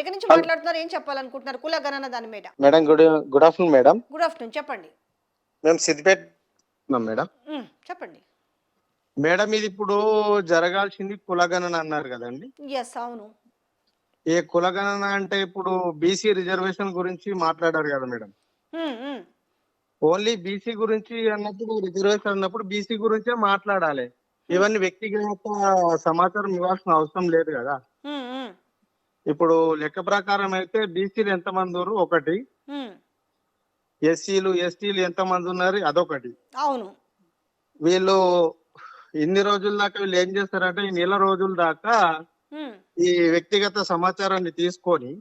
ఎక్కడి నుంచి మాట్లాడుతున్నారు, ఏం చెప్పాలనుకుంటున్నారు కుల గణన దాని మీద? Madam good afternoon madam. Good afternoon, చెప్పండి. మేము సిద్దిపేట మేడం. చెప్పండి మేడం. ఇది ఇప్పుడు జరగాల్సింది కులగణన అన్నారు కదండి. ఎస్, అవును. ఏ కులగణన అంటే ఇప్పుడు బీసీ రిజర్వేషన్ గురించి మాట్లాడారు కదా మేడం. ఓన్లీ బీసీ గురించి అన్నప్పుడు, రిజర్వేషన్ అన్నప్పుడు బీసీ గురించే మాట్లాడాలి. ఇవన్నీ వ్యక్తిగత సమాచారం ఇవ్వాల్సిన అవసరం లేదు కదా. ఇప్పుడు లెక్క ప్రకారం అయితే బీసీలు ఎంతమంది ఉన్నారు ఒకటి, ఎస్సీలు ఎస్టీలు ఎంతమంది ఉన్నారు అదొకటి. అవును. వీళ్ళు ఇన్ని రోజుల దాకా వీళ్ళు ఏం చేస్తారంటే ఈ నెల రోజుల దాకా ఈ వ్యక్తిగత సమాచారాన్ని తీసుకొని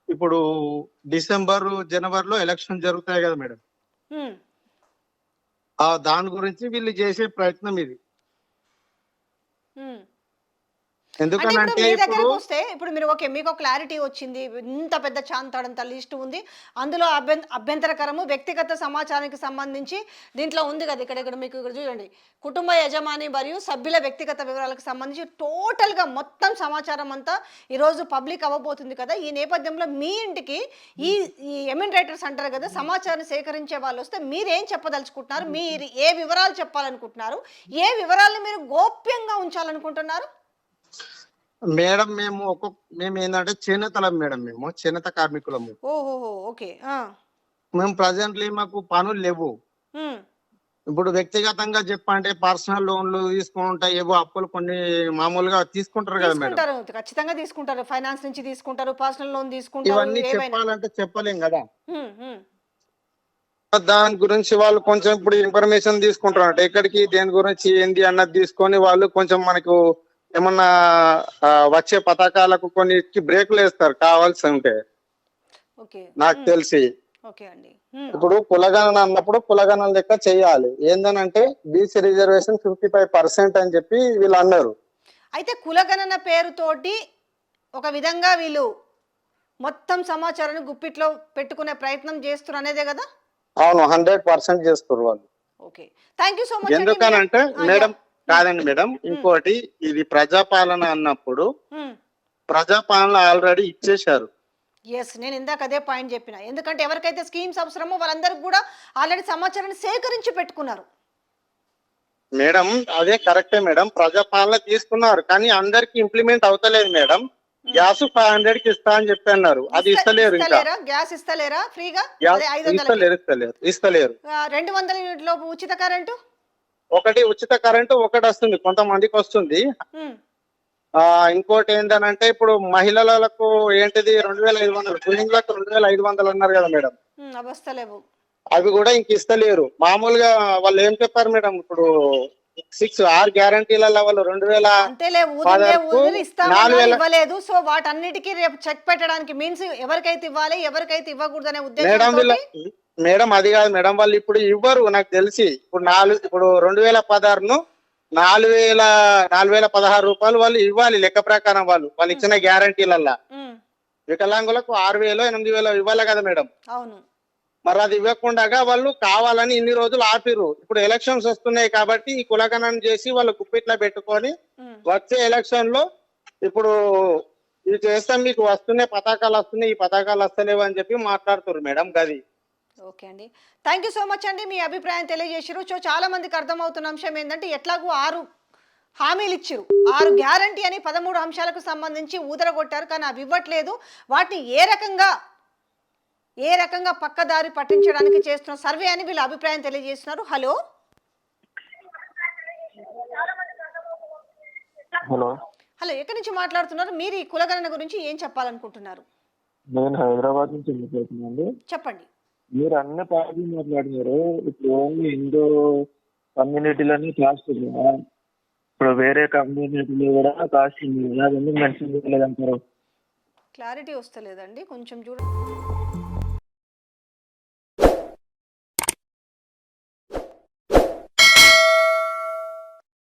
ఇప్పుడు డిసెంబర్ జనవరిలో ఎలక్షన్ జరుగుతాయి కదా మేడం. దాని గురించి వీళ్ళు చేసే ప్రయత్నం ఇది. ఎందుకనంటే ఇప్పుడు మీరు ఓకే, మీకు క్లారిటీ వచ్చింది, ఇంత పెద్ద చాంతాడంత లిస్ట్ ఉంది, అందులో అభ్యంతరకరము వ్యక్తిగత సమాచారానికి సంబంధించి దీంట్లో ఉంది కదా. ఇక్కడ మీకు ఇక్కడ చూడండి, కుటుంబ యజమాని మరియు సభ్యుల వ్యక్తిగత వివరాలకు సంబంధించి టోటల్గా మొత్తం సమాచారం అంతా ఈరోజు పబ్లిక్ అవ్వబోతుంది కదా. ఈ నేపథ్యంలో మీ ఇంటికి ఈ ఎమినరేటర్స్ అంటారు కదా, సమాచారం సేకరించే వాళ్ళు వస్తే మీరేం చెప్పదలుచుకుంటున్నారు? మీరు ఏ వివరాలు చెప్పాలనుకుంటున్నారు? ఏ వివరాలను మీరు గోప్యంగా ఉంచాలనుకుంటున్నారు? మేడం మేము ఏంటంటే చేనేతలం మేడం, మేము చేనేత కార్మికులము. ఓకే. మేము ప్రజెంట్లీ మాకు పనులు లేవు. ఇప్పుడు వ్యక్తిగతంగా చెప్పంటే పర్సనల్ లోన్లు తీసుకుంటా, ఏవో అప్పులు కొన్ని మామూలుగా తీసుకుంటారు కదా మేడం. ఖచ్చితంగా తీసుకుంటారు, ఫైనాన్స్ నుంచి తీసుకుంటారు, పర్సనల్ లోన్ తీసుకుంటారు. ఇవన్నీ చెప్పాలంటే చెప్పలేం కదా. దాని గురించి వాళ్ళు కొంచెం ఇప్పుడు ఇన్ఫర్మేషన్ తీసుకుంటారు, ఎక్కడికి దేని గురించి ఏంది అన్నది తీసుకొని వాళ్ళు కొంచెం మనకు ఏమన్నా వచ్చే పథకాలకు కొన్ని బ్రేకులు వేస్తారు కావాల్సి ఉంటే, నాకు తెలిసి. ఇప్పుడు కులగణన అన్నప్పుడు కులగణన లెక్క చెయ్యాలి. ఏందనంటే బీసీ రిజర్వేషన్ 55% అని చెప్పి వీళ్ళు అన్నారు. అయితే కులగణన పేరుతోటి ఒక విధంగా వీళ్ళు మొత్తం సమాచారాన్ని గుప్పిట్లో పెట్టుకునే ప్రయత్నం చేస్తున్నారు అనేదే కదా. అవును, 100% చేస్తారు వాళ్ళు. Okay, thank you so much. ఎందుకనంటే మేడం కాదండి మేడం, ఇంకోటి ఇది ప్రజాపాలన అన్నప్పుడు ప్రజాపాలన ఆల్రెడీ ఇచ్చేశారు. ఎస్, నేను ఇందాక అదే పాయింట్ చెప్పిన. ఎందుకంటే ఎవరికైతే స్కీమ్స్ అవసరమో వాళ్ళందరికీ కూడా ఆల్రెడీ సమాచారాన్ని సేకరించి పెట్టుకున్నారు మేడం. అదే కరెక్టే మేడం, ప్రజాపాలన తీసుకున్నారు కానీ అందరికి ఇంప్లిమెంట్ అవుతలేదు మేడం. గ్యాస్ 500 కి ఇస్తా అని చెప్పి అన్నారు, అది ఇస్తలేరు. ఇంకా గ్యాస్ ఇస్తలేరా ఫ్రీగా? ఇస్తలేరు. 200 యూనిట్ల ఉచిత కరెంటు, ఒకటి ఉచిత కరెంటు ఒకటి వస్తుంది, కొంతమందికి వస్తుంది. ఇంకోటి ఏంటనంటే ఇప్పుడు మహిళలకు ఏంటిది 2500, పుల్లింగ్లకు 2500 అన్నారు కదా మేడం. అవి కూడా ఇంక ఇస్తలేరు. మామూలుగా వాళ్ళు ఏం చెప్పారు మేడం, ఇప్పుడు 6 గ్యారంటీలలో వాళ్ళు 2000 ఇవ్వలేదు. సో వాటన్నిటికీ రేపు చెక్ పెట్టడానికి మీన్స్ ఎవరికైతే ఇవ్వాలి ఎవరికైతే ఇవ్వకూడదు అనే ఉద్దేశం. మేడం అది కాదు మేడం, వాళ్ళు ఇప్పుడు ఇవ్వరు నాకు తెలిసి. ఇప్పుడు 2016ను 4016 రూపాయలు వాళ్ళు ఇవ్వాలి లెక్క ప్రకారం. వాళ్ళు ఇచ్చిన గ్యారంటీలల్లా వికలాంగులకు 6000 8000 ఇవ్వాలి కదా మేడం. అవును. మరి అది ఇవ్వకుండా వాళ్ళు కావాలని ఇన్ని రోజులు ఆపిరు. ఇప్పుడు ఎలక్షన్స్ వస్తున్నాయి కాబట్టి ఈ కులగణన చేసి వాళ్ళు గుప్పిట్లో పెట్టుకొని వచ్చే ఎలక్షన్ లో ఇప్పుడు ఇది చేస్తాం, మీకు వస్తున్నాయి పథకాలు వస్తున్నాయి, ఈ పథకాలు వస్తలేవు అని చెప్పి మాట్లాడుతున్నారు మేడం. గది. ఓకే అండి, థ్యాంక్ యూ సో మచ్ అండి, మీ అభిప్రాయం తెలియజేసారు. సో చాలా మందికి అర్థమవుతున్న అంశం ఏంటంటే ఎట్లాగూ 6 హామీలు ఇచ్చారు, 6 గ్యారంటీ అని 13 అంశాలకు సంబంధించి ఊదరగొట్టారు, కానీ అవి ఇవ్వట్లేదు. వాటిని ఏ రకంగా పక్కదారి పట్టించడానికి చేస్తున్న సర్వే అని వీళ్ళు అభిప్రాయం తెలియజేస్తున్నారు. హలో హలో ఎక్కడి నుంచి మాట్లాడుతున్నారు? మీరు ఈ కులగణన గురించి ఏం చెప్పాలనుకుంటున్నారు? నేను హైదరాబాద్ నుంచి చెప్పండి. మీరు అన్ని పార్టీ మాట్లాడినారు. ఇప్పుడు ఓన్లీ హిందూ కమ్యూనిటీలోనే కాస్ట్ ఉంది కదా, ఇప్పుడు వేరే కమ్యూనిటీలో కూడా కాస్ట్ ఉంది కదా, అది ఎందుకు మెన్షన్ చేయలేదంటారు? క్లారిటీ వస్తలేదండి, కొంచెం చూడండి.